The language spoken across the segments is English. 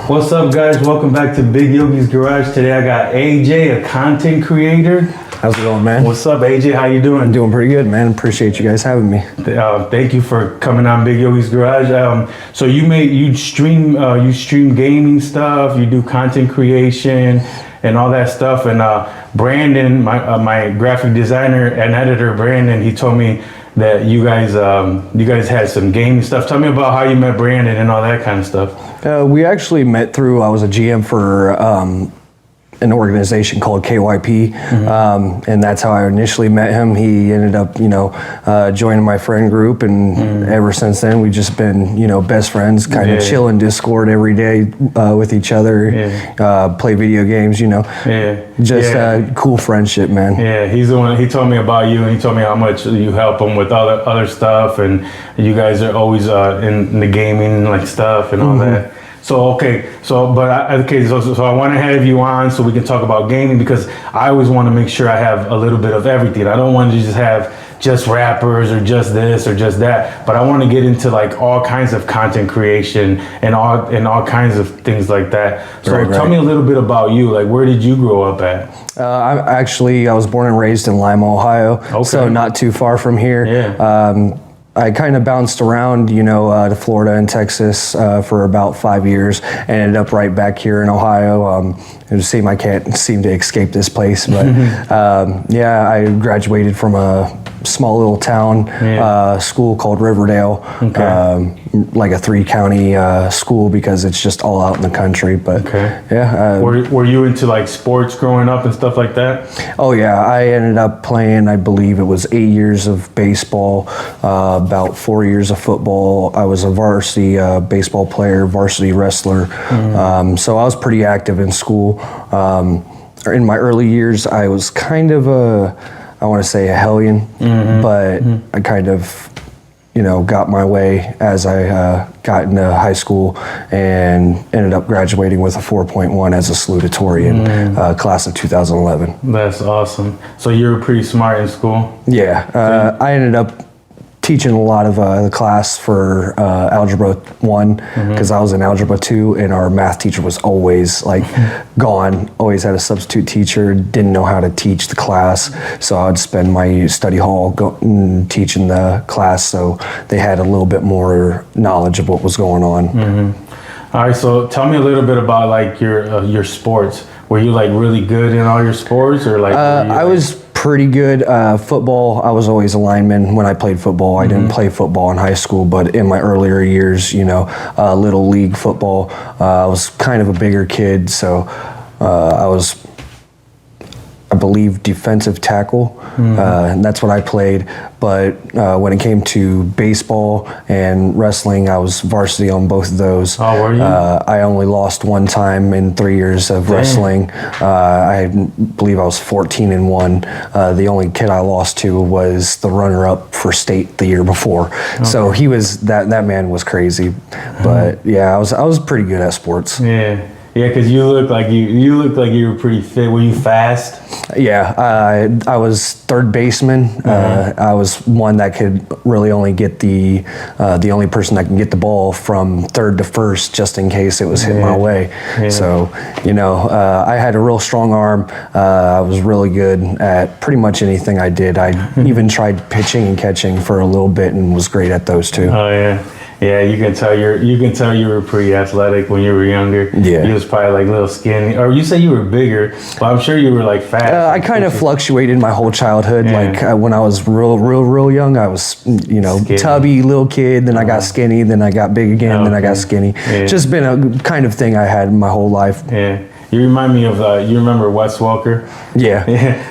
What's up, guys? Welcome back to Big Yogi'Z Garage. Today I got AJ, a content creator. How's it going, man? What's up, AJ? How you doing? I'm doing pretty good, man. Appreciate you guys having me. Thank you for coming on Big Yogi'Z Garage. So you stream gaming stuff, you do content creation and all that stuff. And Brandon, my graphic designer and editor, Brandon, he told me that you guys had some gaming stuff. Tell me about how you met Brandon and all that kind of stuff. We actually met through, I was a GM for an organization called KYP, and that's how I initially met him. He ended up, joining my friend group, and ever since then we've just been, best friends, kind of chill in Discord every day with each other, play video games, cool friendship, man. Yeah, he's the one. He told me about you, and he told me how much you help him with other stuff, and you guys are always in the gaming stuff and all that. So so I want to have you on so we can talk about gaming, because I always want to make sure I have a little bit of everything. I don't want to just have just rappers or just this or just that, but I want to get into all kinds of content creation and all kinds of things like that. So tell me a little bit about you. Where did you grow up at? I was born and raised in Lima, Ohio, so not too far from here. Yeah. I kind of bounced around, to Florida and Texas for about 5 years, and ended up right back here in Ohio. It would seem I can't seem to escape this place, but I graduated from a small little town school called Riverdale, like a 3-county school, because it's just all out in the country. But were you into sports growing up and stuff like that? Oh yeah, I ended up playing, I believe it was 8 years of baseball, about 4 years of football. I was a varsity baseball player, varsity wrestler, so I was pretty active in school. In my early years, I was kind of I want to say a hellion, but I kind of, got my way as I got into high school and ended up graduating with a 4.1 as a salutatorian, class of 2011. That's awesome. So you were pretty smart in school? Yeah, I ended up teaching a lot of the class for Algebra 1, because I was in Algebra 2, and our math teacher was always gone, always had a substitute teacher, didn't know how to teach the class, so I'd spend my study hall teaching the class, so they had a little bit more knowledge of what was going on. All right, so tell me a little bit about your sports. Were you really good in all your sports, or I was pretty good. Football, I was always a lineman when I played football. I didn't play football in high school, but in my earlier years, little league football, I was kind of a bigger kid, so I was, I believe, defensive tackle, and that's what I played. But when it came to baseball and wrestling, I was varsity on both of those. Oh, were you? I only lost one time in 3 years of wrestling. I believe I was 14-1. The only kid I lost to was the runner-up for state the year before. So he was that man was crazy. But yeah, I was pretty good at sports. Yeah. Yeah, because you look like you were pretty fit. Were you fast? Yeah, I was third baseman. I was one that could really only get the only person that can get the ball from third to first, just in case it was hit my way. So, I had a real strong arm. I was really good at pretty much anything I did. I even tried pitching and catching for a little bit, and was great at those too. Oh yeah. Yeah, you can tell you were pretty athletic when you were younger. Yeah, you was probably a little skinny, or you say you were bigger, but I'm sure you were fat. I kind of fluctuated my whole childhood. When I was real young, I was skinny. Tubby little kid. Then I got skinny. Then I got big again. Then I got skinny. Just been a kind of thing I had my whole life. Yeah. You remind me of, you remember Wes Welker? Yeah.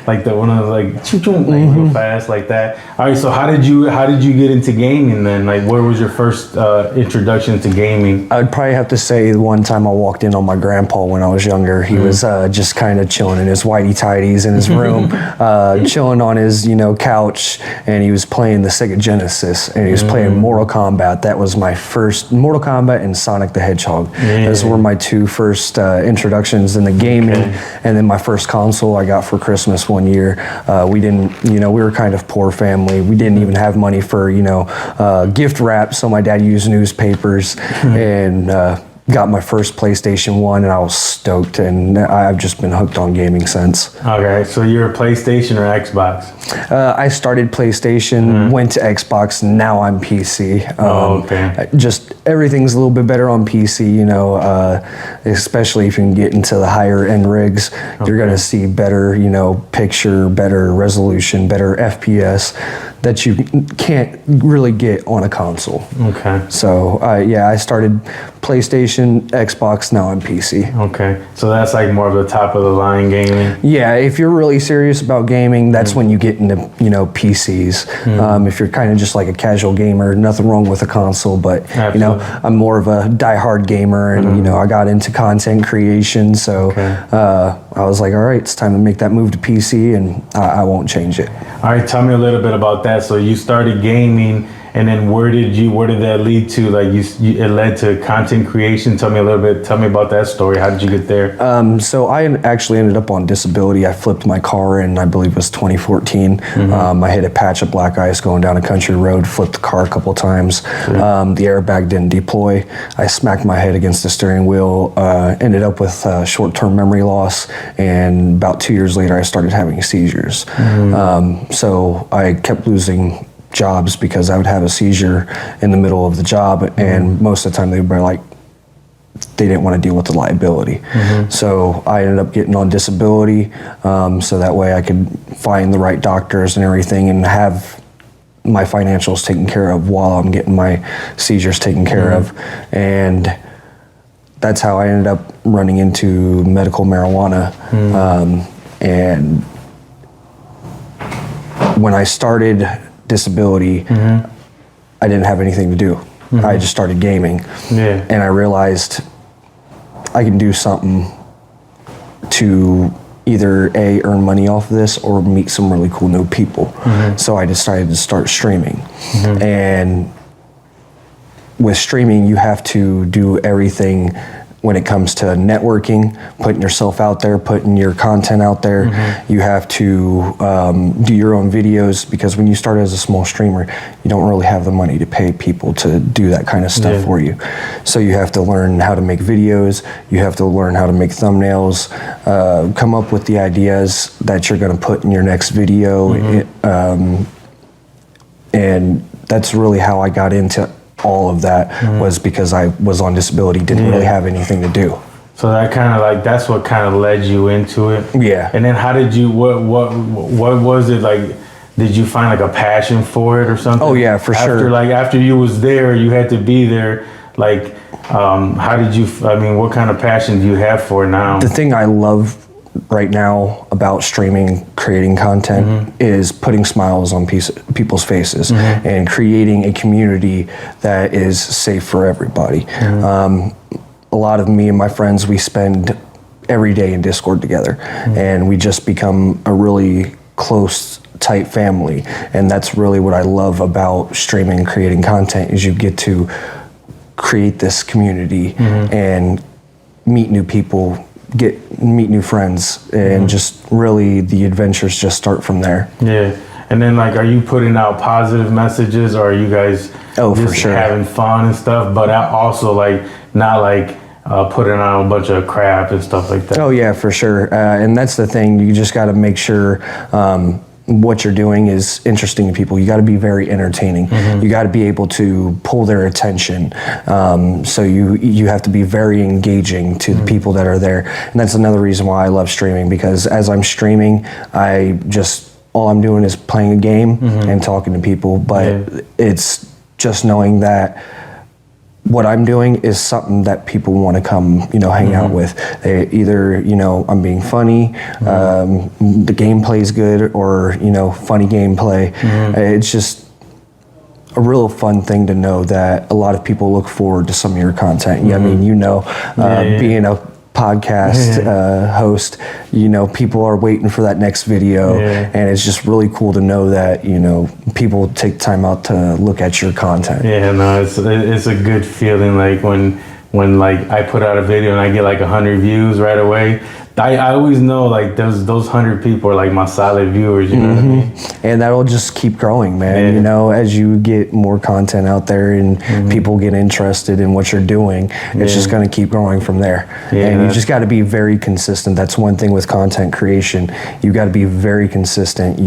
The one of those real fast like that. All right, so how did you get into gaming then? Where was your first introduction to gaming? I'd probably have to say the one time I walked in on my grandpa when I was younger. He was just kind of chilling in his whitey tighties in his room, chilling on his couch, and he was playing the Sega Genesis, and he was playing Mortal Kombat. That was my first Mortal Kombat and Sonic the Hedgehog. Those were my two first introductions in the gaming, and then my first console I got for Christmas one year. We didn't, we were kind of poor family. We didn't even have money for, gift wrap, so my dad used newspapers, and got my first PlayStation 1 and I was stoked, and I've just been hooked on gaming since. Okay, so you're a PlayStation or Xbox? I started PlayStation, went to Xbox, now I'm PC. Okay. Just everything's a little bit better on PC, you know, especially if you can get into the higher end rigs. You're going to see better, you know, picture, better resolution, better FPS that you can't really get on a console. Okay. So, yeah, I started PlayStation, Xbox, now I'm PC. Okay, so that's like more of the top of the line gaming? Yeah, if you're really serious about gaming, that's when you get into, you know, PCs. If you're kind of just like a casual gamer, nothing wrong with a console, but, you know, I'm more of a diehard gamer, and, you know, I got into content creation, so I was like, all right, it's time to make that move to PC, and I won't change it. All right, tell me a little bit about that. So you started gaming, and then where did that lead to? Like it led to content creation. Tell me about that story. How did you get there? So I actually ended up on disability. I flipped my car in, I believe it was 2014. I hit a patch of black ice going down a country road, flipped the car a couple times. The airbag didn't deploy. I smacked my head against the steering wheel, ended up with short-term memory loss, and about 2 years later I started having seizures. So I kept losing jobs because I would have a seizure in the middle of the job, and most of the time they were like, they didn't want to deal with the liability. So I ended up getting on disability, so that way I could find the right doctors and everything and have my financials taken care of while I'm getting my seizures taken care of. And that's how I ended up running into medical marijuana. And when I started disability, I didn't have anything to do. I just started gaming, and I realized I can do something to either earn money off of this or meet some really cool new people. So I decided to start streaming. And with streaming, you have to do everything when it comes to networking, putting yourself out there, putting your content out there. You have to do your own videos, because when you start as a small streamer, you don't really have the money to pay people to do that kind of stuff for you. So you have to learn how to make videos, you have to learn how to make thumbnails, come up with the ideas that you're gonna put in your next video. And that's really how I got into all of that, was because I was on disability, didn't really have anything to do. So that kind of like, that's what kind of led you into it. Yeah. And then how did you, what was it like? Did you find like a passion for it or something? Oh yeah, for sure. After you was there, you had to be there. Like, how did you, I mean, what kind of passion do you have for it now? The thing I love right now about streaming, creating content, is putting smiles on people's faces and creating a community that is safe for everybody. A lot of me and my friends, we spend every day in Discord together, and we just become a really close, tight family. And that's really what I love about streaming and creating content, is you get to create this community and meet new people, meet new friends, and just really the adventures just start from there. Yeah. And then like, are you putting out positive messages, or are you guys for sure having fun and stuff, but also like not like putting out a bunch of crap and stuff like that? Oh yeah, for sure. And that's the thing, you just got to make sure what you're doing is interesting to people. You got to be very entertaining. You got to be able to pull their attention. So you have to be very engaging to the people that are there. And that's another reason why I love streaming, because as I'm streaming, all I'm doing is playing a game and talking to people. But it's just knowing that what I'm doing is something that people want to come, hang out with. They either, I'm being funny, the gameplay's good, or, funny gameplay. It's just a real fun thing to know that a lot of people look forward to some of your content. I mean, being a podcast host, people are waiting for that next video, and it's just really cool to know that people take time out to look at your content. It's a good feeling, like when like I put out a video and I get like 100 views right away. I always know like those 100 people are like my solid viewers, you know what I mean? And that'll just keep growing, man. You know, as you get more content out there and people get interested in what you're doing, it's just going to keep growing from there. And you just got to be very consistent. That's one thing with content creation. You got to be very consistent.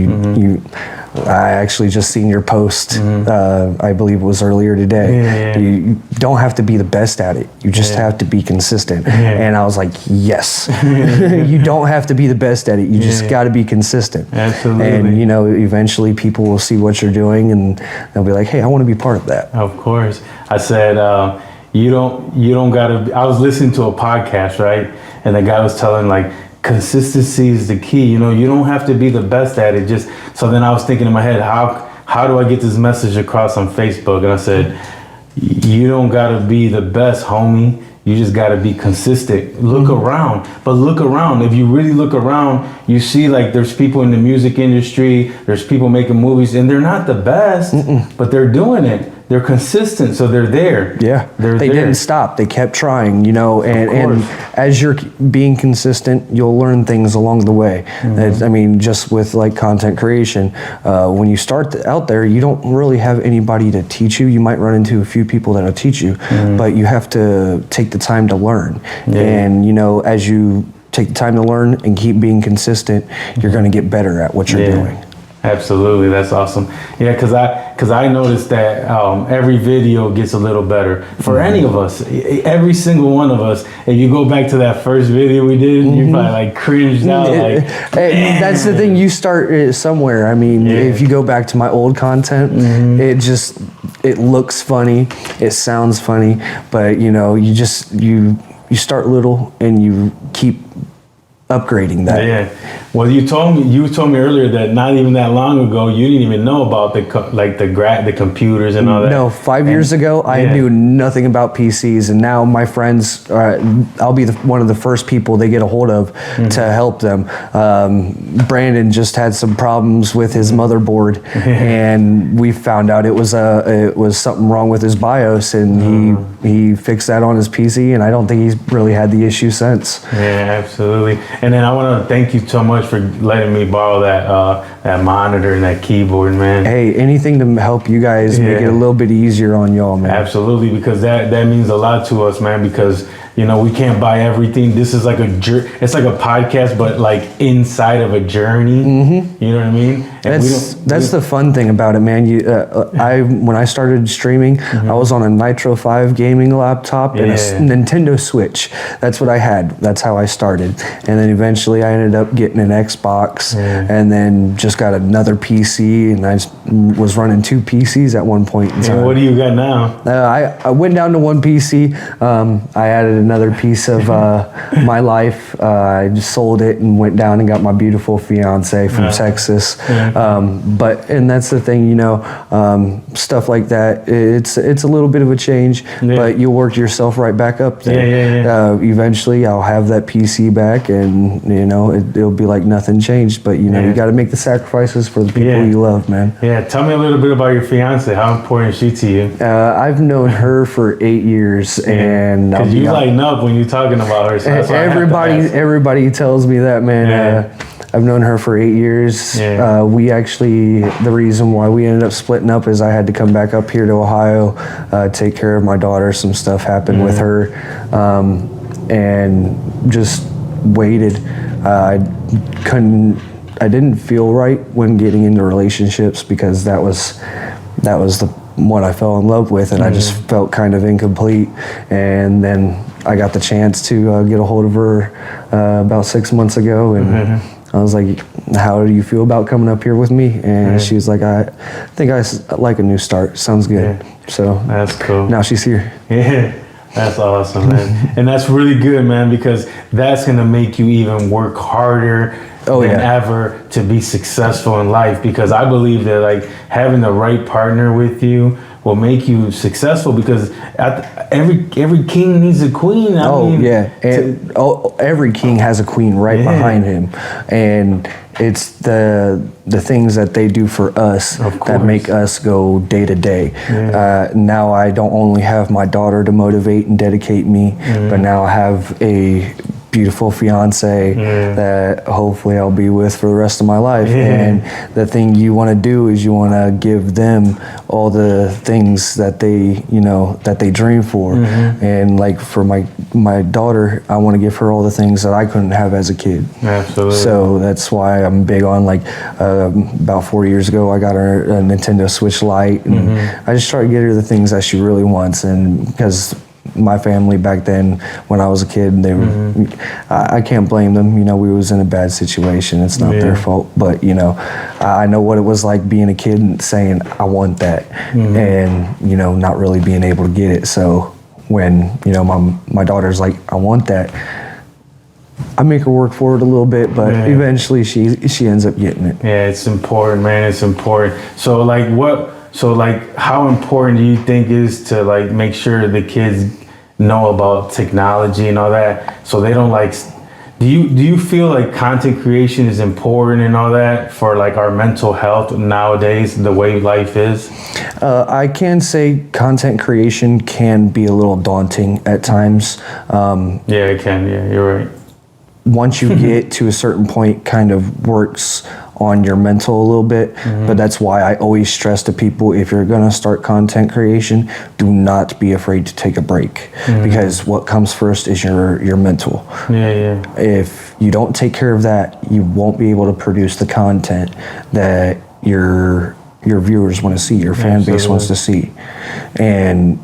I actually just seen your post, I believe it was earlier today. You don't have to be the best at it. You just have to be consistent. And I was like, yes. You don't have to be the best at it. You just got to be consistent. Absolutely. And, you know, eventually people will see what you're doing and they'll be like, hey, I want to be part of that. Of course. I said, you don't got to, I was listening to a podcast, right? And the guy was telling like, consistency is the key. You know, you don't have to be the best at it. Just so then I was thinking in my head, how do I get this message across on Facebook? And I said, you don't gotta be the best, homie. You just gotta be consistent. Look around, but look around. If you really look around, you see like there's people in the music industry, there's people making movies, and they're not the best, but they're doing it. They're consistent, so they're there. Yeah, they didn't stop. They kept trying, you know, and as you're being consistent, you'll learn things along the way. I mean, just with like content creation, when you start out there, you don't really have anybody to teach you. You might run into a few people that'll teach you, but you have to take the time to learn. And, you know, as you take the time to learn and keep being consistent, you're going to get better at what you're doing. Absolutely, that's awesome. Yeah, because I noticed that every video gets a little better for any of us, every single one of us. If you go back to that first video we did, you probably like cringed out. Like, that's the thing. You start somewhere. I mean, if you go back to my old content, it looks funny, it sounds funny, but you know, you start little and you keep upgrading that. Yeah. Well, you told me earlier that not even that long ago you didn't even know about the computers and all that. No, 5 years ago I knew nothing about PCs, and now my friends, I'll be one of the first people they get a hold of to help them. Brandon just had some problems with his motherboard, and we found out it was something wrong with his BIOS, and he fixed that on his PC, and I don't think he's really had the issue since. Yeah, absolutely. And then I want to thank you so much for letting me borrow that monitor and that keyboard, man. Hey, anything to help you guys make it a little bit easier on y'all, man. Absolutely, because that means a lot to us, man, because you know, we can't buy everything. This is like it's like a podcast, but like inside of a journey. You know what I mean? And that's the fun thing about it, man. When I started streaming, I was on a Nitro 5 gaming laptop and a Nintendo Switch. That's what I had. That's how I started. And then eventually I ended up getting an Xbox and then just got another PC, and I was running 2 PCs at one point in time. And what do you got now? I went down to 1 PC. I added another piece of my life. I just sold it and went down and got my beautiful fiance from Texas. And that's the thing, you know, stuff like that. It's a little bit of a change, but you'll work yourself right back up there. Eventually, I'll have that PC back, and you know, it'll be like nothing changed. But you know, you got to make the sacrifices for the people you love, man. Yeah. Tell me a little bit about your fiance. How important is she to you? I've known her for 8 years, and because you lighten up when you're talking about her. So everybody tells me that, man. I've known her for 8 years. We actually, the reason why we ended up splitting up is I had to come back up here to Ohio, take care of my daughter. Some stuff happened with her, and just waited. I didn't feel right when getting into relationships, because that was the one I fell in love with, and I just felt kind of incomplete. And then I got the chance to get a hold of her about 6 months ago, and I was like, how do you feel about coming up here with me? And she was like, I think I like a new start. Sounds good. So that's cool. Now she's here. That's awesome, man. And that's really good, man, because that's going to make you even work harder than ever to be successful in life. Because I believe that like having the right partner with you will make you successful, because every king needs a queen. Every king has a queen right behind him, and it's the things that they do for us that make us go day to day. Now I don't only have my daughter to motivate and dedicate me, but now I have a beautiful fiance that hopefully I'll be with for the rest of my life. And the thing you want to do is you want to give them all the things that they, you know, that they dream for. And like for my daughter, I want to give her all the things that I couldn't have as a kid. Absolutely. So that's why I'm big on, like, about 4 years ago, I got her a Nintendo Switch Lite, and I just try to get her the things that she really wants. And because my family back then, when I was a kid, they were, I can't blame them. You know, we was in a bad situation. It's not their fault. But, you know, I know what it was like being a kid and saying, I want that, and, you know, not really being able to get it. So when, you know, my daughter's like, I want that, I make her work for it a little bit, but eventually she ends up getting it. Yeah, it's important, man. It's important. So like how important do you think is to like make sure the kids know about technology and all that, so they don't like, do you feel like content creation is important and all that for like our mental health nowadays, the way life is? I can say content creation can be a little daunting at times. Yeah, it can. Yeah, you're right. Once you get to a certain point, kind of works on your mental a little bit. But that's why I always stress to people, if you're gonna start content creation, do not be afraid to take a break, because what comes first is your mental. If you don't take care of that, you won't be able to produce the content that your viewers want to see, your fan base wants to see. And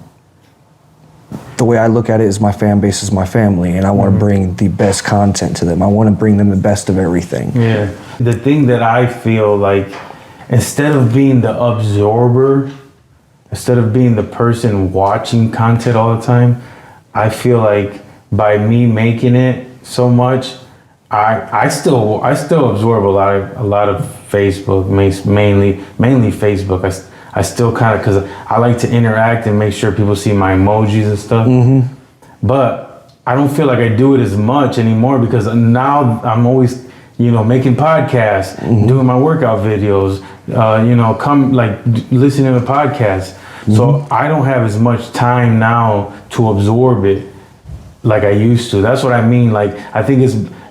the way I look at it is, my fan base is my family, and I want to bring the best content to them. I want to bring them the best of everything. Yeah. The thing that I feel like, instead of being the absorber, instead of being the person watching content all the time, I feel like by me making it so much, I still absorb a lot of Facebook, mainly Facebook. I still kind of, because I like to interact and make sure people see my emojis and stuff. But I don't feel like I do it as much anymore, because now I'm always, you know, making podcasts, doing my workout videos, you know, listening to podcasts. So I don't have as much time now to absorb it like I used to. That's what I mean. Like, I think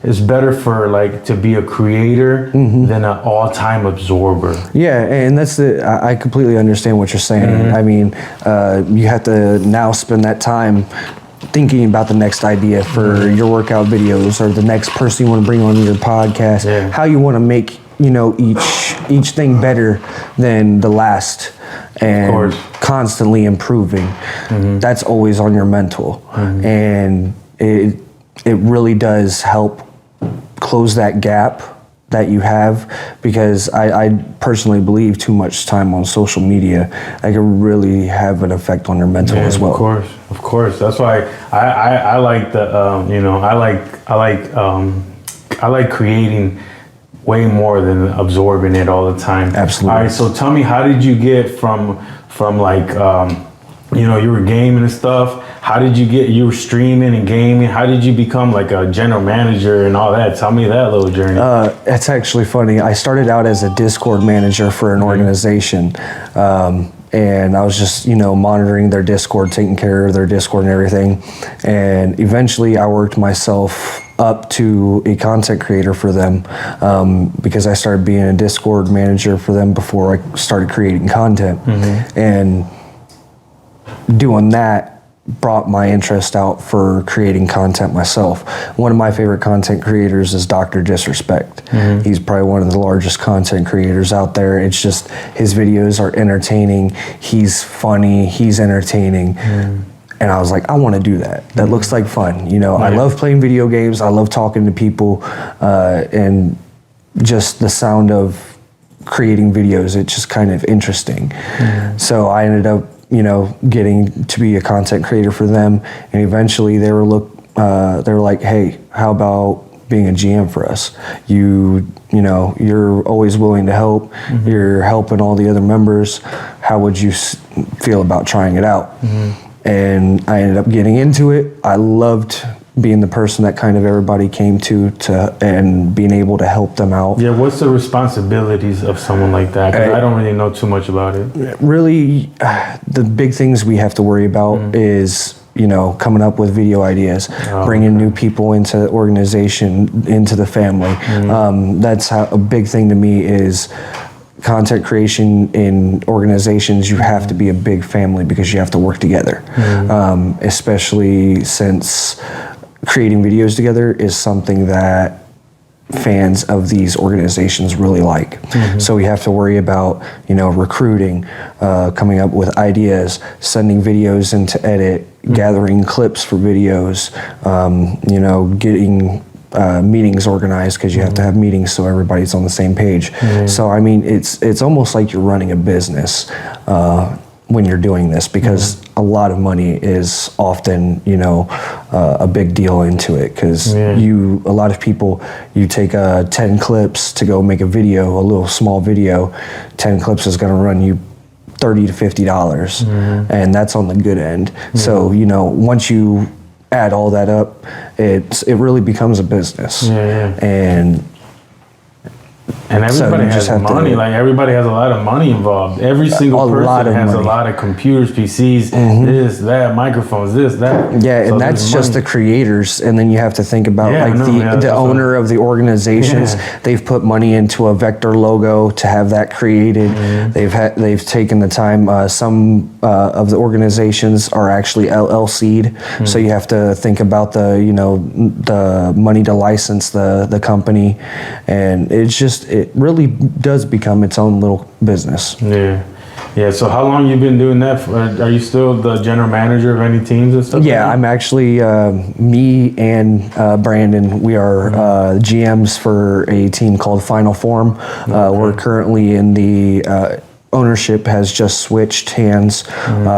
it's better for like to be a creator than an all-time absorber. Yeah, and that's I completely understand what you're saying. I mean, you have to now spend that time thinking about the next idea for your workout videos, or the next person you want to bring on your podcast, how you want to make, you know, each thing better than the last, and constantly improving. That's always on your mental, and it really does help close that gap that you have, because I personally believe too much time on social media, that can really have an effect on your mental as well. Of course. That's why I like the you know, I like creating way more than absorbing it all the time. Absolutely. All right, so tell me, how did you get from like you know, you were gaming and stuff. How did you were streaming and gaming. How did you become like a general manager and all that? Tell me that little journey. It's actually funny. I started out as a Discord manager for an organization. And I was just, you know, monitoring their Discord, taking care of their Discord and everything. And eventually I worked myself up to a content creator for them, because I started being a Discord manager for them before I started creating content. And doing that brought my interest out for creating content myself. One of my favorite content creators is Dr. Disrespect. He's probably one of the largest content creators out there. It's just, his videos are entertaining. He's funny. He's entertaining. And I was like, I want to do that. That looks like fun. You know, I love playing video games. I love talking to people, and just the sound of creating videos. It's just kind of interesting. So I ended up, you know, getting to be a content creator for them, and eventually they were like, hey, how about being a GM for us? You know, you're always willing to help. You're helping all the other members. How would you feel about trying it out? And I ended up getting into it. I loved being the person that kind of everybody came to and being able to help them out. Yeah, what's the responsibilities of someone like that? 'Cause I don't really know too much about it. Really, the big things we have to worry about is coming up with video ideas, bringing new people into the organization, into the family. That's a big thing to me is content creation in organizations. You have to be a big family because you have to work together, especially since creating videos together is something that fans of these organizations really like. So we have to worry about, recruiting, coming up with ideas, sending videos into edit, gathering clips for videos, getting meetings organized because you have to have meetings so everybody's on the same page. So I mean, it's almost like you're running a business when you're doing this, because a lot of money is often, a big deal into it, because a lot of people, you take 10 clips to go make a video, a little small video, 10 clips is going to run you $30 to $50, and that's on the good end. So, once you add all that up, it really becomes a business. And everybody has money. Like, everybody has a lot of money involved. Every single person has a lot of computers, PCs, this, that, microphones, this, that. Yeah, so and that's just the creators. And then you have to think about the owner of the organizations. They've put money into a vector logo to have that created. They've taken the time. Some of the organizations are actually LLC'd, so you have to think about the money to license the company, and it really does become its own little business. Yeah. So how long you been doing that? Are you still the general manager of any teams and stuff? Yeah, I'm actually, me and Brandon, we are GMs for a team called Final Form. We're currently in the ownership has just switched hands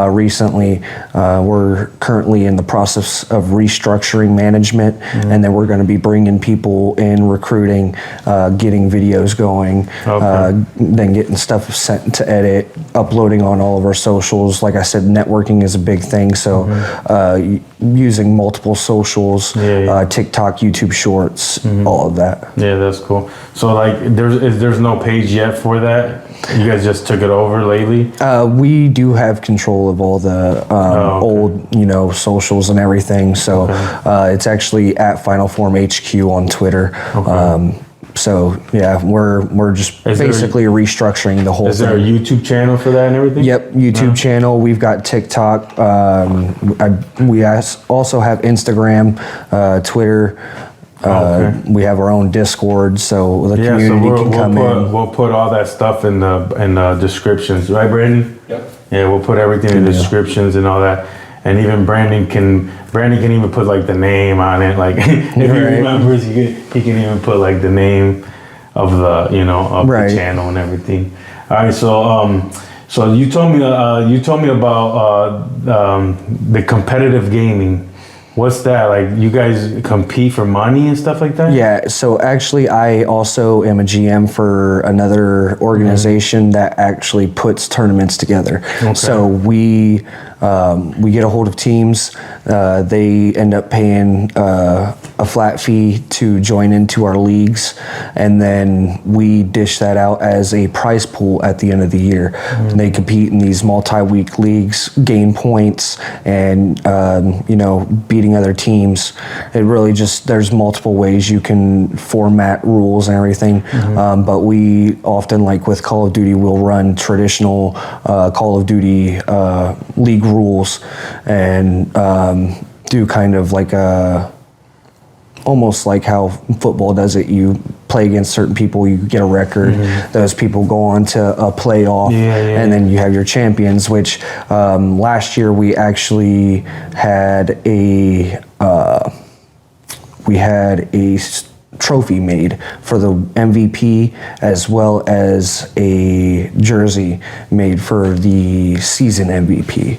recently. We're currently in the process of restructuring management, and then we're going to be bringing people in, recruiting, getting videos going, then getting stuff sent to edit, uploading on all of our socials. Like I said, networking is a big thing, so using multiple socials, TikTok, YouTube Shorts, all of that. Yeah, that's cool. So like, there's no page yet for that? You guys just took it over lately? We do have control of all the old, socials and everything. So it's actually at Final Form HQ on Twitter. So yeah, we're just basically restructuring the whole thing. Is there a YouTube channel for that and everything? Yep, YouTube channel. We've got TikTok. We also have Instagram, Twitter. We have our own Discord, so the community can come in. We'll put all that stuff in the descriptions, right, Brandon? Yep. Yeah, we'll put everything in the descriptions and all that. And even Brandon can even put like the name on it. Like if he remembers, he can even put like the name of the the channel and everything. All right, so you told me about the competitive gaming. What's that? Like, you guys compete for money and stuff like that? Yeah, so actually I also am a GM for another organization that actually puts tournaments together. So we get a hold of teams. They end up paying a flat fee to join into our leagues, and then we dish that out as a prize pool at the end of the year. They compete in these multi-week leagues, gain points, and beating other teams. It really just, there's multiple ways you can format rules and everything, but we often, like with Call of Duty, we'll run traditional Call of Duty league rules and do kind of like almost like how football does it. You play against certain people, you get a record, those people go on to a playoff, and then you have your champions, which last year we actually had a trophy made for the MVP, as well as a jersey made for the season MVP.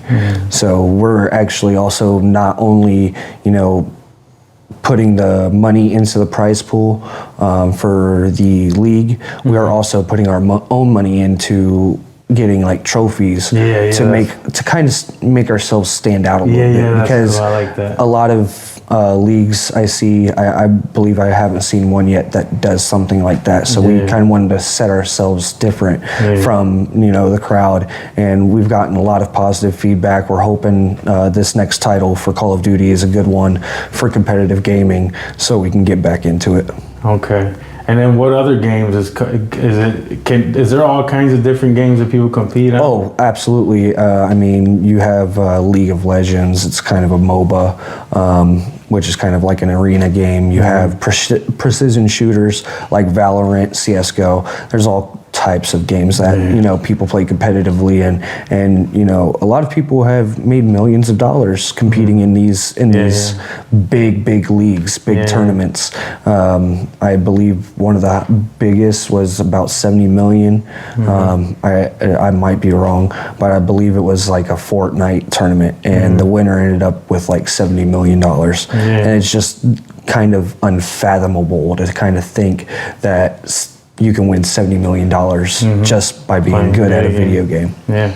So we're actually also not only, putting the money into the prize pool for the league, we are also putting our own money into getting like trophies to kind of make ourselves stand out a little bit, because I like that. a lot of leagues I see. I believe I haven't seen one yet that does something like that. So we kind of wanted to set ourselves different from the crowd, and we've gotten a lot of positive feedback. We're hoping this next title for Call of Duty is a good one for competitive gaming, so we can get back into it. Okay. And then what other games is there all kinds of different games that people compete on? Oh, absolutely. I mean, you have League of Legends. It's kind of a MOBA, which is kind of like an arena game. You have precision shooters like Valorant, CSGO. There's all types of games that people play competitively, and a lot of people have made millions of dollars competing in these big leagues, big tournaments. I believe one of the biggest was about 70 million. I might be wrong, but I believe it was like a Fortnite tournament, and the winner ended up with like $70 million. And it's just kind of unfathomable to kind of think that you can win $70 million just by being good at a video game. Yeah.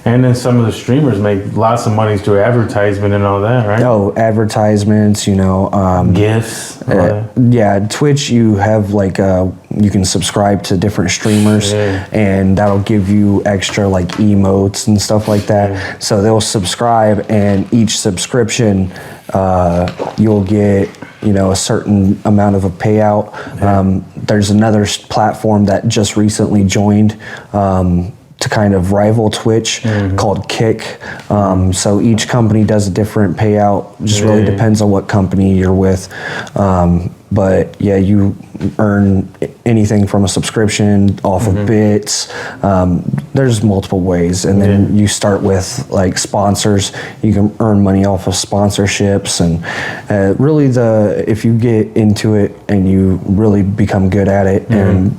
And then some of the streamers make lots of money through advertisement and all that, right? Oh, advertisements, gifts. Yeah, Twitch, you have like you can subscribe to different streamers, and that'll give you extra like emotes and stuff like that. So they'll subscribe, and each subscription you'll get a certain amount of a payout. There's another platform that just recently joined to kind of rival Twitch called Kick. So each company does a different payout. Just really depends on what company you're with. But yeah, you earn anything from a subscription off of bits. There's multiple ways, and then you start with like sponsors. You can earn money off of sponsorships, and really if you get into it and you really become good at it and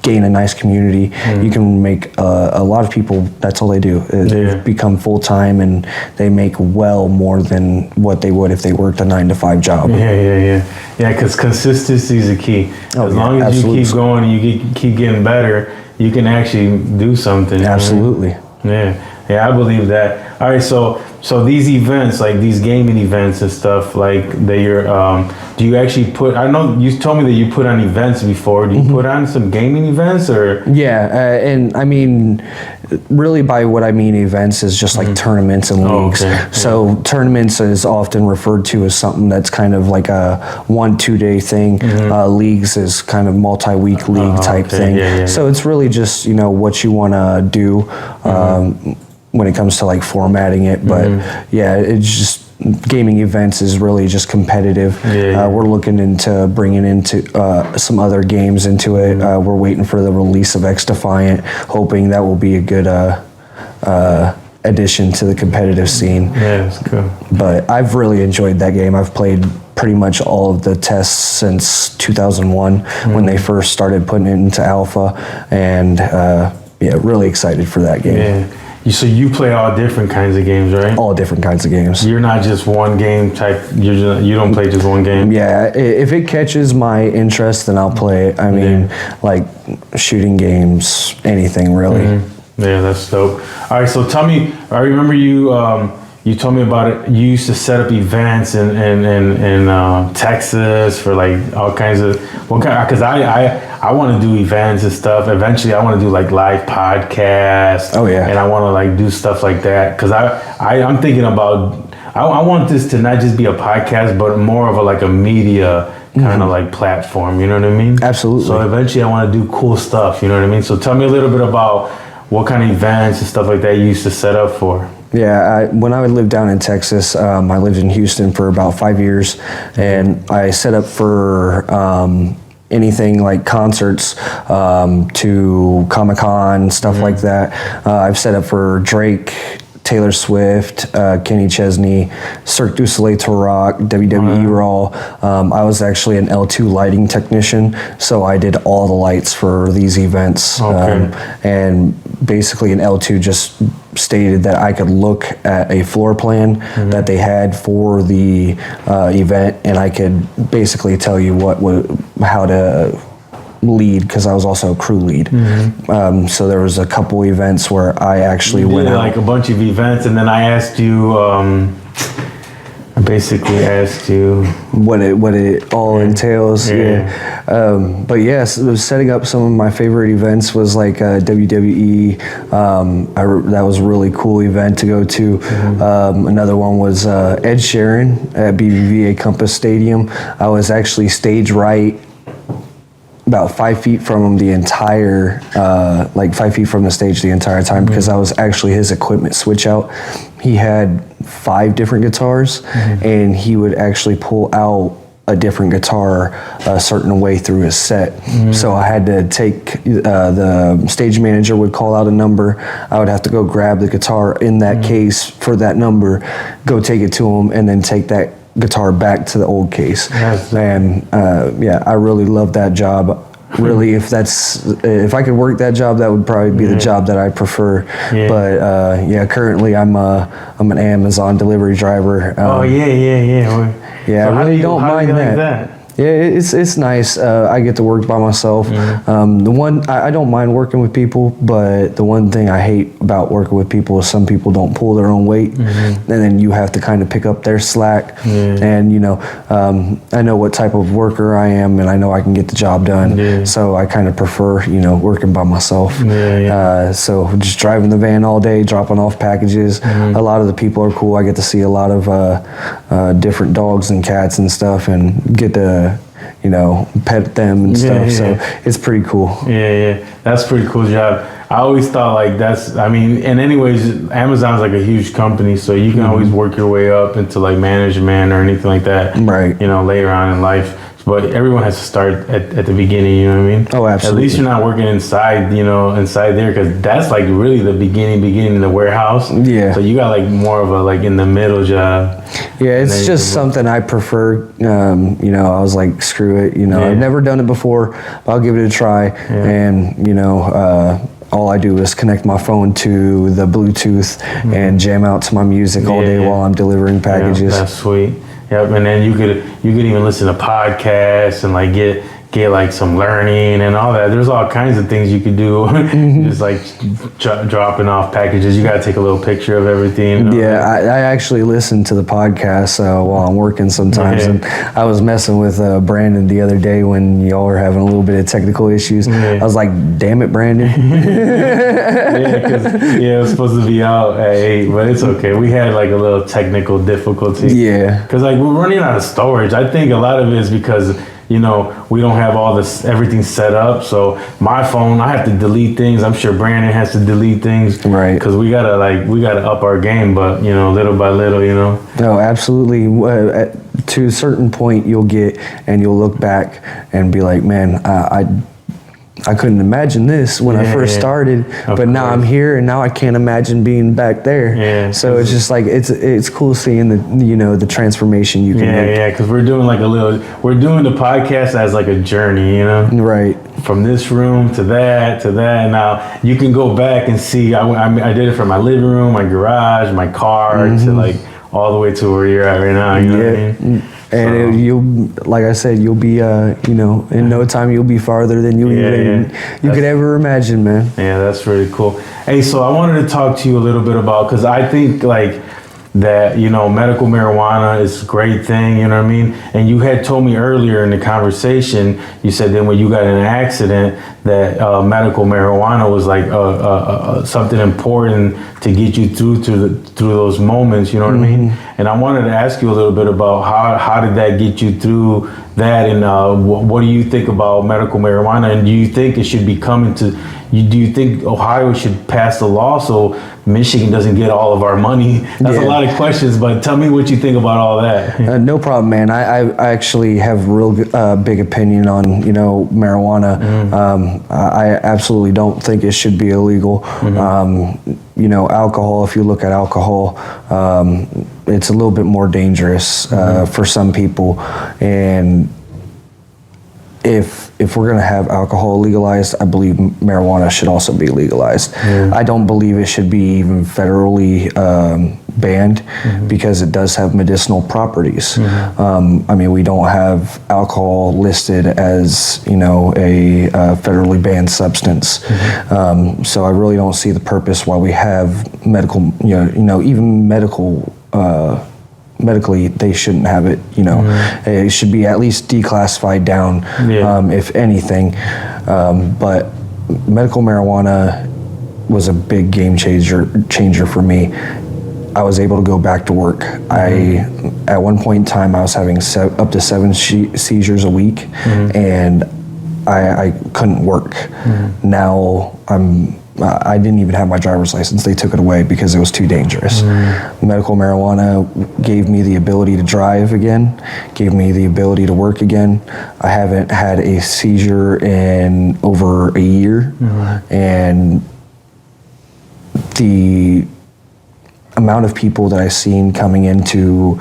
gain a nice community, you can make a lot of people, that's all they do. They become full-time, and they make well more than what they would if they worked a 9-to-5 job. Yeah, because consistency is the key. As long as you keep going and you keep getting better, you can actually do something. Absolutely. Yeah, I believe that. All right, so these events, like these gaming events and stuff, like that do you actually put, I know you told me that you put on events before. Do you put on some gaming events or? Yeah, and I mean, really by what I mean events is just like tournaments and leagues. So tournaments is often referred to as something that's kind of like a 1-2 day thing. Leagues is kind of multi-week league type thing. So it's really just, what you want to do when it comes to like formatting it. But it's just, gaming events is really just competitive. We're looking into bringing into some other games into it. We're waiting for the release of X Defiant, hoping that will be a good addition to the competitive scene. Yeah, that's cool. But I've really enjoyed that game. I've played pretty much all of the tests since 2001 when they first started putting it into alpha, and really excited for that game. So you play all different kinds of games, right? All different kinds of games. You're not just one game type. You don't play just one game. Yeah, if it catches my interest, then I'll play it. I mean, like shooting games, anything really. Yeah, that's dope. All right, so tell me. I remember you told me about it. You used to set up events in Texas for like all kinds of because I want to do events and stuff. Eventually, I want to do like live podcasts. Oh yeah. And I want to like do stuff like that because I'm thinking about I want this to not just be a podcast, but more of a media kind of like platform. You know what I mean? Absolutely. So eventually, I want to do cool stuff. You know what I mean? So tell me a little bit about what kind of events and stuff like that you used to set up for. Yeah, when I lived down in Texas, I lived in Houston for about 5 years, and I set up for anything like concerts to Comic-Con, stuff like that. I've set up for Drake, Taylor Swift, Kenny Chesney, Cirque du Soleil to Rock, WWE Raw. I was actually an L2 lighting technician, so I did all the lights for these events. And basically an L2 just stated that I could look at a floor plan that they had for the event, and I could basically tell you how to lead, because I was also a crew lead. So there was a couple events where I actually went out. Like a bunch of events, and then I asked you, I basically asked you what it all entails. But yes, setting up some of my favorite events was like WWE. That was a really cool event to go to. Another one was Ed Sheeran at BBVA Compass Stadium. I was actually stage right about 5 feet from him the entire, 5 feet from the stage the entire time, because I was actually his equipment switch out. He had 5 different guitars, and he would actually pull out a different guitar a certain way through his set. So I had to take, the stage manager would call out a number, I would have to go grab the guitar in that case for that number, go take it to him, and then take that guitar back to the old case. And I really love that job. Really, if I could work that job, that would probably be the job that I prefer. But currently I'm an Amazon delivery driver. So I really don't mind that. Yeah, it's nice. I get to work by myself. I don't mind working with people, but the one thing I hate about working with people is some people don't pull their own weight, and then you have to kind of pick up their slack. And I know what type of worker I am, and I know I can get the job done. So I kind of prefer working by myself. So just driving the van all day, dropping off packages. A lot of the people are cool. I get to see a lot of different dogs and cats and stuff, and get to pet them and stuff. So it's pretty cool. That's a pretty cool job. I always thought and anyways, Amazon's like a huge company, so you can always work your way up into like management or anything like that, right? Later on in life. But everyone has to start at the beginning, you know what I mean? Oh, absolutely. At least you're not working inside there, because that's like really the beginning of the warehouse. So you got like more of a like in the middle job. It's just something I prefer. I was like, screw it. I've never done it before, but I'll give it a try. And all I do is connect my phone to the Bluetooth and jam out to my music all day while I'm delivering packages. That's sweet. Yep, and then you could even listen to podcasts and like get like some learning and all that. There's all kinds of things you could do. Just like dropping off packages. You got to take a little picture of everything. I actually listen to the podcast while I'm working sometimes. And I was messing with Brandon the other day when y'all were having a little bit of technical issues. I was like, damn it, Brandon. It was supposed to be out at 8, but it's okay. We had like a little technical difficulty. Because like we're running out of storage. I think a lot of it is because we don't have everything set up. So my phone, I have to delete things. I'm sure Brandon has to delete things. Right. Because we gotta up our game, but little by little, No, absolutely. To a certain point, you'll look back and be like, man, I couldn't imagine this when I first started, but now I'm here, and now I can't imagine being back there. So it's just like it's cool seeing the transformation you can make. Because we're doing the podcast as like a journey, right? From this room to that. Now you can go back and see. I did it from my living room, my garage, my car, to like all the way to where you're at right now. You know what I mean? And you'll, like I said, you'll be, in no time you'll be farther than you could ever imagine, man. Yeah, that's really cool. Hey, so I wanted to talk to you a little bit about, because I think like that, medical marijuana is a great thing, you know what I mean? And you had told me earlier in the conversation, you said that when you got in an accident that medical marijuana was like something important to get you through those moments, you know what I mean? And I wanted to ask you a little bit about how did that get you through that, and what do you think about medical marijuana, and do you think it should be coming to, do you think Ohio should pass a law so Michigan doesn't get all of our money? That's a lot of questions, but tell me what you think about all that. No problem, man. I actually have a real big opinion on, marijuana. I absolutely don't think it should be illegal. Alcohol, if you look at alcohol, it's a little bit more dangerous for some people. And if we're going to have alcohol legalized, I believe marijuana should also be legalized. I don't believe it should be even federally banned because it does have medicinal properties. We don't have alcohol listed as, a federally banned substance. So I really don't see the purpose why we have medical, even medical medically they shouldn't have it. You know, it should be at least declassified down, if anything. But medical marijuana was a big game changer for me. I was able to go back to work. At one point in time, I was having up to 7 seizures a week, and I couldn't work. Now I didn't even have my driver's license. They took it away because it was too dangerous. Medical marijuana gave me the ability to drive again, gave me the ability to work again. I haven't had a seizure in over a year, and the amount of people that I've seen coming into,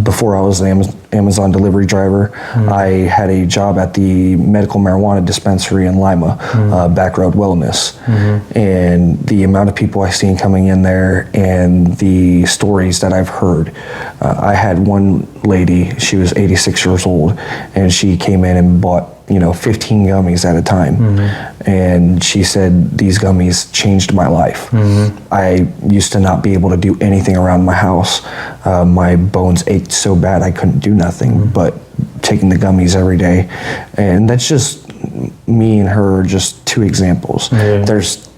before I was an Amazon delivery driver, I had a job at the medical marijuana dispensary in Lima, Backroad Wellness. And the amount of people I've seen coming in there and the stories that I've heard. I had one lady, she was 86 years old, and she came in and bought 15 gummies at a time. And she said, these gummies changed my life. I used to not be able to do anything around my house. My bones ached so bad I couldn't do nothing but taking the gummies every day. And that's just me and her, just 2 examples. There's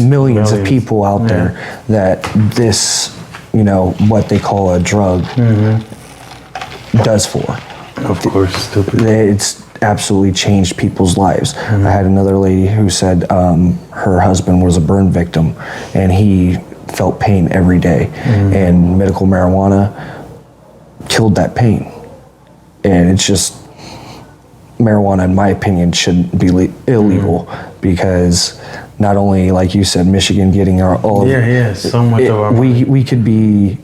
millions of people out there that this, what they call a drug does for. Of course, stupid. It's absolutely changed people's lives. I had another lady who said her husband was a burn victim and he felt pain every day, and medical marijuana killed that pain. And it's just, marijuana in my opinion shouldn't be illegal, because not only, like you said, Michigan getting so much of our money. We could be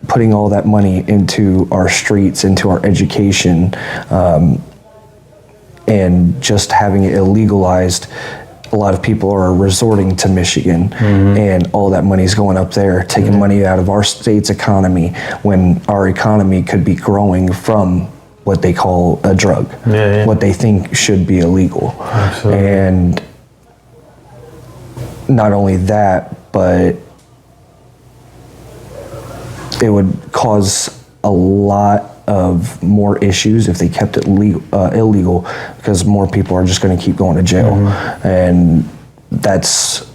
putting all that money into our streets, into our education, and just having it illegalized. A lot of people are resorting to Michigan, and all that money's going up there, taking money out of our state's economy, when our economy could be growing from what they call a drug, what they think should be illegal. Absolutely. And not only that, but it would cause a lot of more issues if they kept it illegal, because more people are just going to keep going to jail, and that's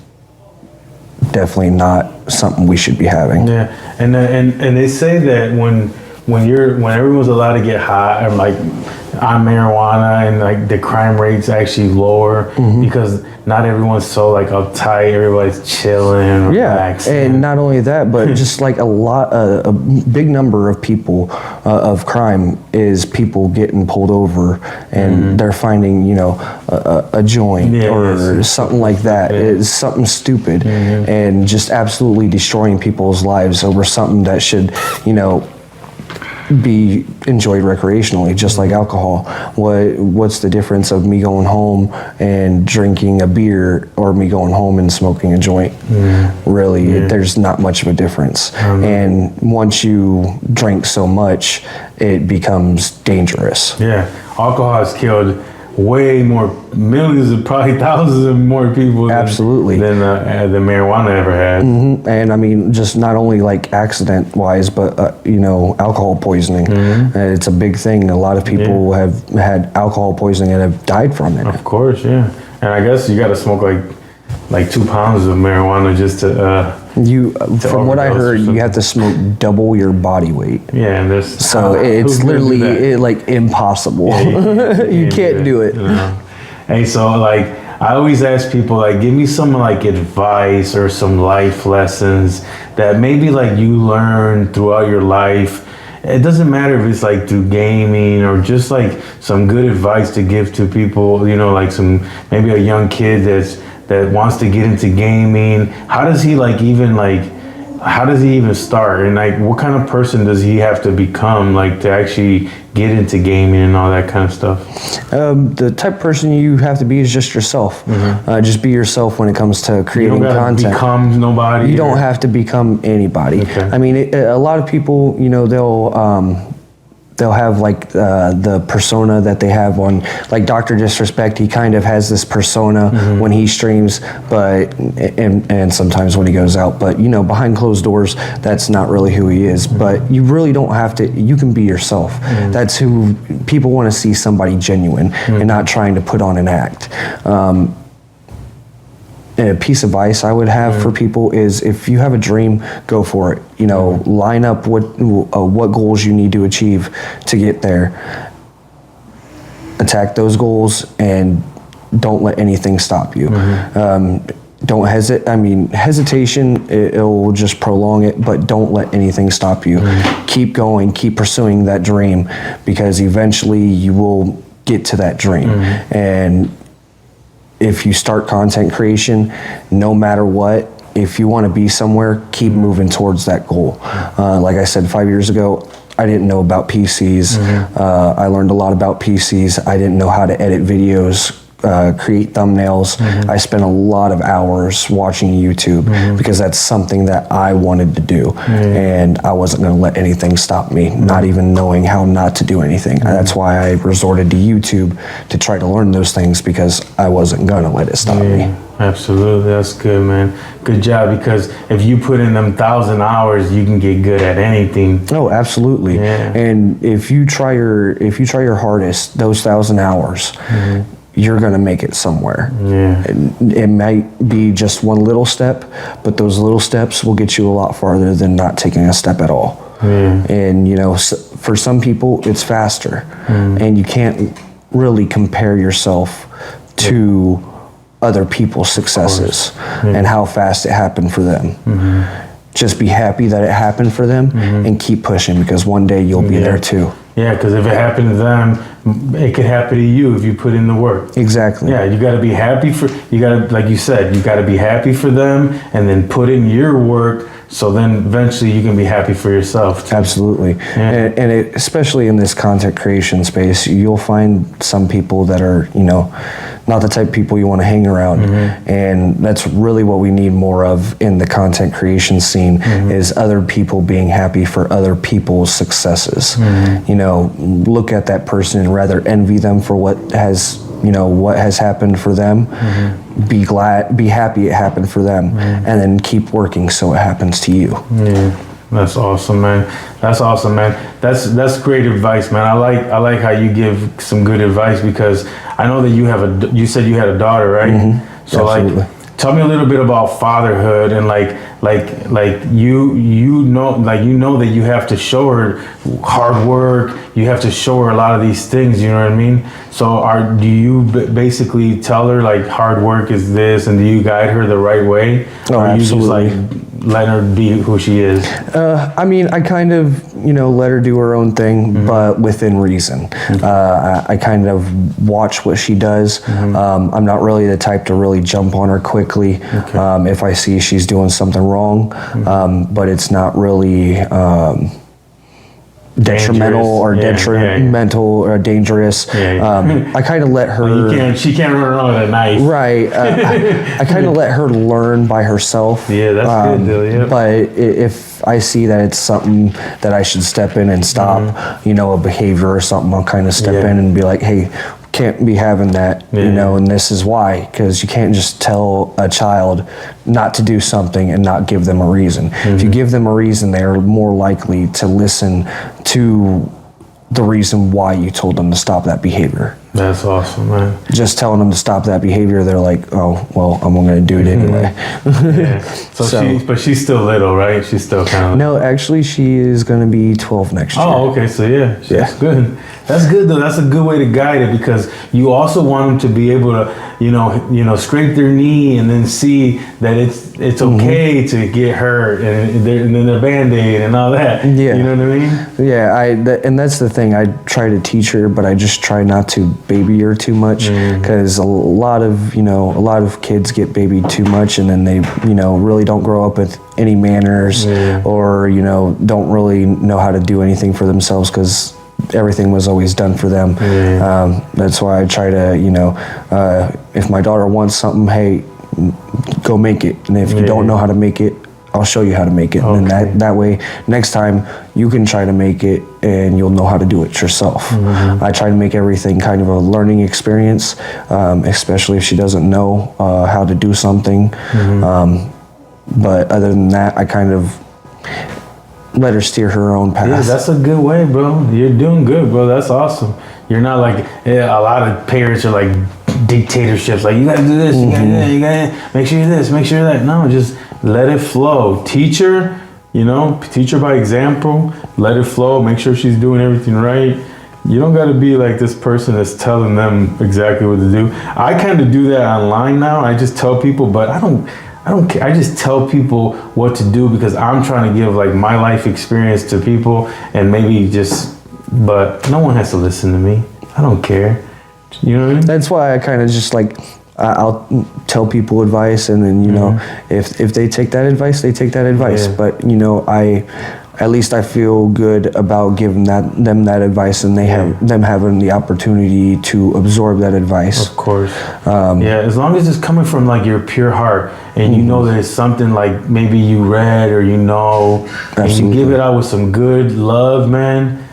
definitely not something we should be having. And they say that when everyone's allowed to get high, or like on marijuana, and like the crime rate's actually lower, because not everyone's so like uptight, everybody's chilling, relaxing. And not only that, but just like a big number of people of crime is people getting pulled over, and they're finding a joint or something like that. It's something stupid, and just absolutely destroying people's lives over something that should be enjoyed recreationally, just like alcohol. What's the difference of me going home and drinking a beer, or me going home and smoking a joint? Really, there's not much of a difference. And once you drink so much, it becomes dangerous. Alcohol has killed way more, millions of, probably thousands of more people than marijuana ever had. And I mean, just not only like accident wise, but alcohol poisoning. It's a big thing. A lot of people have had alcohol poisoning and have died from it. Of course, and I guess you got to smoke like 2 pounds of marijuana just to from what I heard, you have to smoke double your body weight. And it's literally impossible. You can't do it. Hey, so like I always ask people, like, give me some like advice or some life lessons that maybe like you learned throughout your life. It doesn't matter if it's like through gaming or just like some good advice to give to people, like maybe a young kid that wants to get into gaming. How does he even start, and like what kind of person does he have to become like to actually get into gaming and all that kind of stuff? The type of person you have to be is just yourself. Just be yourself when it comes to creating content. You don't become nobody. You don't have to become anybody. I mean, a lot of people, they'll they'll have like the persona that they have on, like Dr. Disrespect. He kind of has this persona when he streams, but and sometimes when he goes out. But you know, behind closed doors, that's not really who he is. But you really don't have to. You can be yourself. That's who people want to see, somebody genuine and not trying to put on an act. A piece of advice I would have for people is, if you have a dream, go for it. You know, line up what goals you need to achieve to get there. Attack those goals and don't let anything stop you. Don't hesitate. I mean, hesitation, it'll just prolong it, but don't let anything stop you. Keep going, keep pursuing that dream, because eventually you will get to that dream. And if you start content creation, no matter what, if you want to be somewhere, keep moving towards that goal. Like I said, 5 years ago, I didn't know about PCs. I learned a lot about PCs. I didn't know how to edit videos, create thumbnails. I spent a lot of hours watching YouTube because that's something that I wanted to do. And I wasn't going to let anything stop me, not even knowing how not to do anything. That's why I resorted to YouTube to try to learn those things, because I wasn't going to let it stop me. Absolutely, that's good, man. Good job, because if you put in them 1,000 hours, you can get good at anything. Oh, absolutely. And if you try your hardest, those 1,000 hours, you're gonna make it somewhere. It might be just one little step, but those little steps will get you a lot farther than not taking a step at all. And you know, for some people, it's faster, and you can't really compare yourself to other people's successes and how fast it happened for them. Just be happy that it happened for them and keep pushing, because one day you'll be there too. Yeah, because if it happened to them, it could happen to you if you put in the work. Exactly. Yeah, you got to be happy for, you got to, like you said, you got to be happy for them and then put in your work, so then eventually you can be happy for yourself too. Absolutely. And especially in this content creation space, you'll find some people that are, you know, not the type of people you want to hang around. And that's really what we need more of in the content creation scene, is other people being happy for other people's successes. You know, look at that person and rather envy them for what has, you know, what has happened for them. Be happy it happened for them, and then keep working so it happens to you. That's awesome, man. That's awesome, man. That's great advice, man. I like how you give some good advice, because I know that you said you had a daughter, right? So Absolutely. like, tell me a little bit about fatherhood, and like you know that you have to show her hard work. You have to show her a lot of these things. You know what I mean? So do you basically tell her like hard work is this, and do you guide her the right way? Oh, or absolutely. you just like let her be who she is? I mean, I kind of, you know, let her do her own thing, but within reason. I kind of watch what she does. I'm not really the type to really jump on her quickly if I see she's doing something wrong, but it's not really detrimental or detrimental or dangerous. I kind of let her. She can't run around with a knife. Right. I kind of let her learn by herself. Yeah, that's good, though. But if I see that it's something that I should step in and stop, you know, a behavior or something, I'll kind of step in and be like, hey, can't be having that, you know, and this is why, because you can't just tell a child not to do something and not give them a reason. If you give them a reason, they're more likely to listen to the reason why you told them to stop that behavior. That's awesome, man. Just telling them to stop that behavior, they're like, oh, well, I'm going to do it anyway. But she's still little, right? She's still kind of... No, actually, she is going to be 12 next year. Oh, okay. So that's good. That's good, though. That's a good way to guide it, because you also want them to be able to, you know, scrape their knee and then see that it's okay to get hurt, and then the Band-Aid and all that. Yeah. You know what I mean? Yeah, and that's the thing. I try to teach her, but I just try not to baby her too much, because a lot of kids get babied too much, and then they, you know, really don't grow up with any manners, or, you know, don't really know how to do anything for themselves, because everything was always done for them. That's why I try to, you know, if my daughter wants something, hey, go make it. And if you don't know how to make it, I'll show you how to make it. Okay. And then that way, next time you can try to make it and you'll know how to do it yourself. I try to make everything kind of a learning experience, especially if she doesn't know how to do something. But other than that, I kind of let her steer her own path. Yeah, that's a good way, bro. You're doing good, bro. That's awesome. You're not like, a lot of parents are like dictatorships. Like, you gotta do this, you gotta do that, you gotta make sure you this, make sure that. No, just let it flow. Teach her, teach her by example. Let it flow. Make sure she's doing everything right. You don't gotta be like this person that's telling them exactly what to do. I kind of do that online now. I just tell people, but I don't care. I just tell people what to do because I'm trying to give like my life experience to people, and maybe but no one has to listen to me. I don't care. You know what I mean? That's why I kind of just like, I'll tell people advice, and then, if they take that advice, they take that advice. Yeah. But, at least I feel good about giving them that advice, and them having the opportunity to absorb that advice. Of course. As long as it's coming from like your pure heart, and you know that it's something like maybe you read or and you give it out with some good love, man.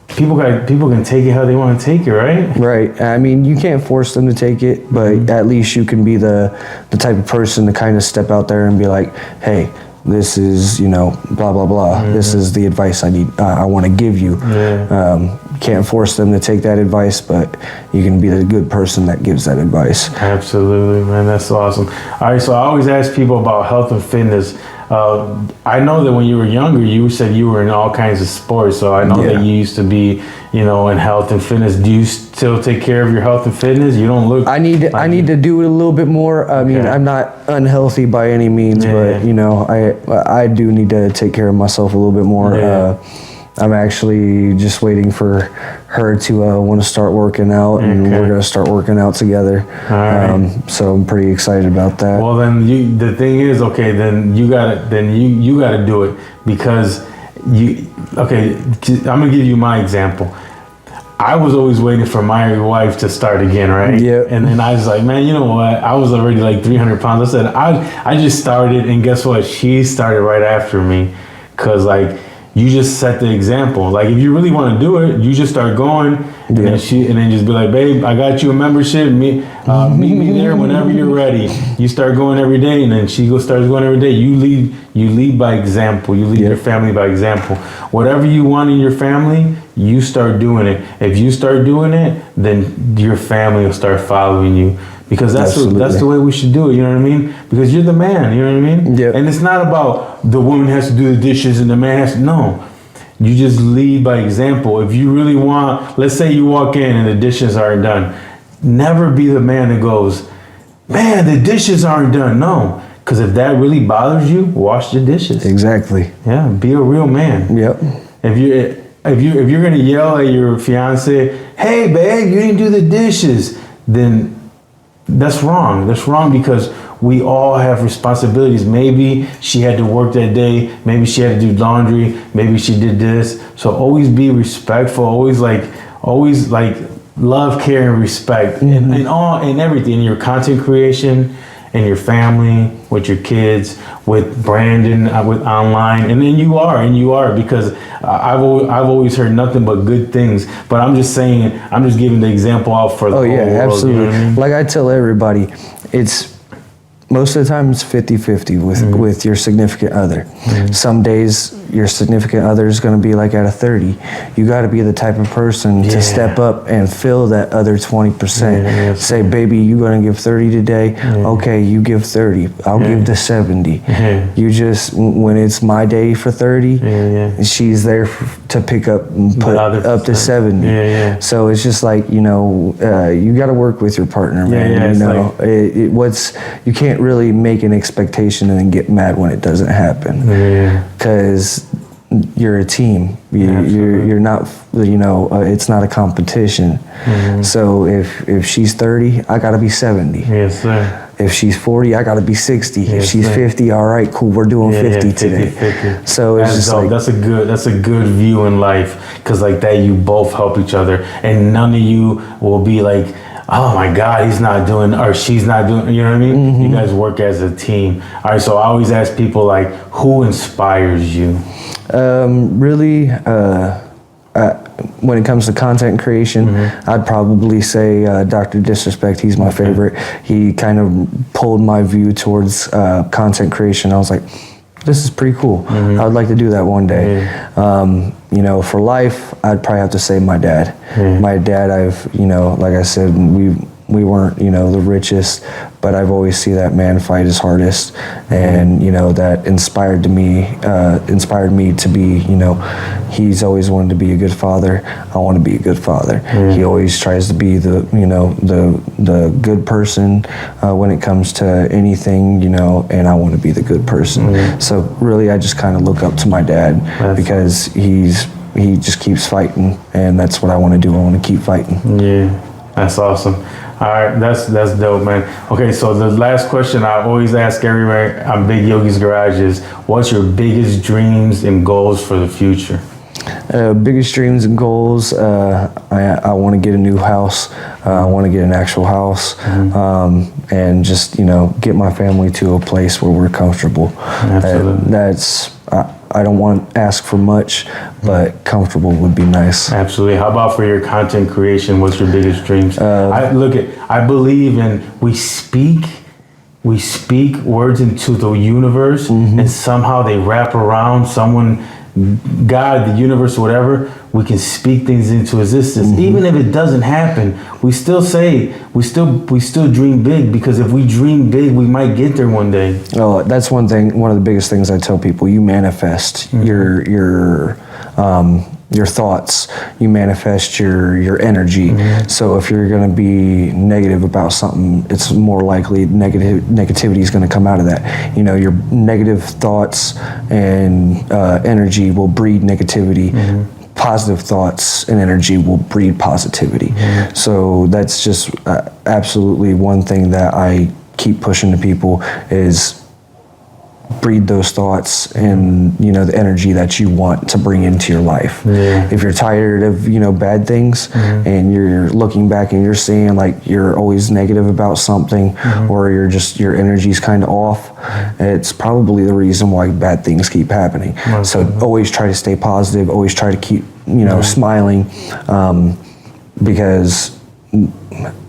People can take it how they want to take it, right? Right. I mean, you can't force them to take it, but at least you can be the type of person to kind of step out there and be like, hey, this is, blah, blah, blah. This is the advice I want to give you. Yeah. Can't force them to take that advice, but you can be the good person that gives that advice. Absolutely, man. That's awesome. All right, so I always ask people about health and fitness. I know that when you were younger, you said you were in all kinds of sports. So I know that you used to be, in health and fitness. Do you still take care of your health and fitness? You don't look. I need to do it a little bit more. I mean, I'm not unhealthy by any means, but I do need to take care of myself a little bit more. Yeah. I'm actually just waiting for her to want to start working out, and we're going to start working out together. So I'm pretty excited about that. Well, then the thing is, then you gotta do it, because I'm gonna give you my example. I was always waiting for my wife to start again, right? Yeah. And then I was like, man, you know what? I was already like 300 pounds. I said, I just started, and guess what? She started right after me, because like, you just set the example. Like, if you really want to do it, you just start going, and then just be like, babe, I got you a membership. Meet me there whenever you're ready. You start going every day, and then she starts going every day. You lead by example. You lead your family by example. Whatever you want in your family, you start doing it. If you start doing it, then your family will start following you. Because that's the way we should do it, you know what I mean? Because you're the man, you know what I mean? Yeah. And it's not about the woman has to do the dishes and the man has to, no. You just lead by example. If you really want, let's say you walk in and the dishes aren't done. Never be the man that goes, man, the dishes aren't done. No, because if that really bothers you, wash the dishes. Exactly. Yeah, be a real man. Yep. If you're gonna yell at your fiance, hey babe, you didn't do the dishes, then that's wrong. That's wrong, because we all have responsibilities. Maybe she had to work that day. Maybe she had to do laundry. Maybe she did this. So always be respectful. Always love, care, and respect in everything, in your content creation, in your family, with your kids, with Brandon, with online, and then you are, because I've always heard nothing but good things. But I'm just saying, I'm just giving the example out for the whole world. Absolutely. You know what I mean? Like I tell everybody, it's most of the time it's 50-50 with your significant other. Some days your significant other is going to be like at a 30. You got to be the type of person to step up and fill that other 20%. Say, baby, you're going to give 30 today. Okay, you give 30. I'll give the 70. You just, when it's my day for 30, she's there to pick up and put up to 70. So it's just like, you got to work with your partner, man. You can't really make an expectation and then get mad when it doesn't happen. Because you're a team. You're not, it's not a competition. So if she's 30, I gotta be 70. Yes, sir. If she's 40, I gotta be 60. If she's 50, all right, cool, we're doing 50 today. 50. So it's just like, that's a good view in life, because like that you both help each other, and none of you will be like, oh my God, he's not doing, or she's not doing, you know what I mean? You guys work as a team. All right, so I always ask people, like, who inspires you? Really, when it comes to content creation, I'd probably say Dr. Disrespect. He's my favorite. He kind of pulled my view towards content creation. I was like, this is pretty cool. I would like to do that one day. You know, for life, I'd probably have to say my dad. My dad, you know, like I said, we weren't, you know, the richest, but I've always seen that man fight his hardest, and you know that inspired me to be, you know, he's always wanted to be a good father. I want to be a good father. He always tries to be the, you know, the good person when it comes to anything, you know, and I want to be the good person. So really, I just kind of look up to my dad because he just keeps fighting, and that's what I want to do. I want to keep fighting. Yeah, that's awesome. All right, that's dope, man. Okay, so the last question I always ask everybody on Big Yogi'Z Garage is, what's your biggest dreams and goals for the future? Biggest dreams and goals, I want to get a new house. I want to get an actual house, and just, you know, get my family to a place where we're comfortable. That's I don't want to ask for much, but comfortable would be nice. Absolutely. How about for your content creation? What's your biggest dreams? I believe in we speak words into the universe, and somehow they wrap around someone, God, the universe, whatever. We can speak things into existence, even if it doesn't happen. We still say we still dream big, because if we dream big, we might get there one day. Oh, that's one thing. One of the biggest things I tell people: you manifest your thoughts. You manifest your energy. So if you're going to be negative about something, it's more likely negativity is going to come out of that. You know, your negative thoughts and energy will breed negativity. Positive thoughts and energy will breed positivity. So that's just absolutely one thing that I keep pushing to people is breed those thoughts and, you know, the energy that you want to bring into your life. If you're tired of, you know, bad things, and you're looking back and you're seeing like you're always negative about something, or your energy's kind of off, it's probably the reason why bad things keep happening. So always try to stay positive, always try to keep, you know, smiling, because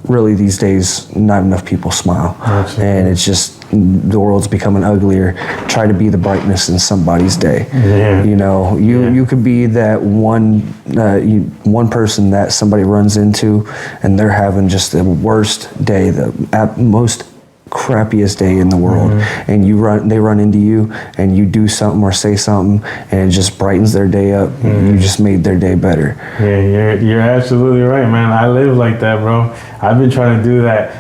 really these days not enough people smile. And it's just, the world's becoming uglier. Try to be the brightness in somebody's day. You know, you could be that one person that somebody runs into and they're having just the worst day, the most crappiest day in the world, and they run into you and you do something or say something and it just brightens their day up. You just made their day better. You're absolutely right, man. I live like that, bro. I've been trying to do that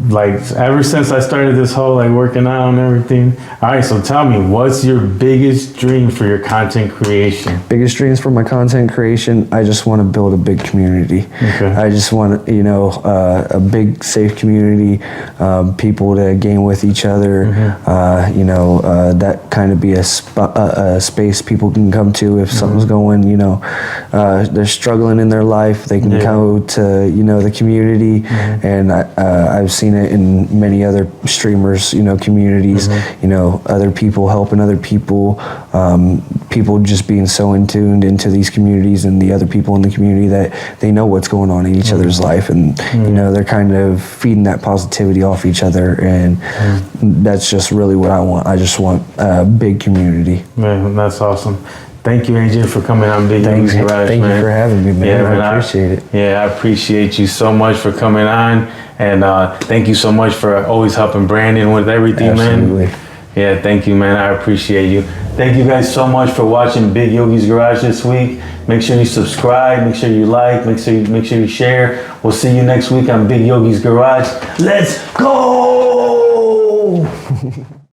like ever since I started this whole like working out and everything. All right, so tell me, what's your biggest dream for your content creation? Biggest dreams for my content creation, I just want to build a big community. I just want, you know, a big safe community, people to game with each other, you know, that kind of be a space people can come to if something's going, you know, they're struggling in their life, they can go to, you know, the community. And I've seen it in many other streamers, you know, communities, you know, other people helping other people, people just being so in tuned into these communities and the other people in the community that they know what's going on in each other's life, and you know, they're kind of feeding that positivity off each other, and that's just really what I want. I just want a big community. Man, that's awesome. Thank you, AJ, for coming on Big Yogi'Z Garage. Thank you for having me, man. I appreciate it. Yeah, I appreciate you so much for coming on, and thank you so much for always helping Brandon with everything, man. Yeah, thank you, man. I appreciate you. Thank you guys so much for watching Big Yogi'Z Garage this week. Make sure you subscribe, make sure you like, make sure you share. We'll see you next week on Big Yogi'Z Garage. Let's go!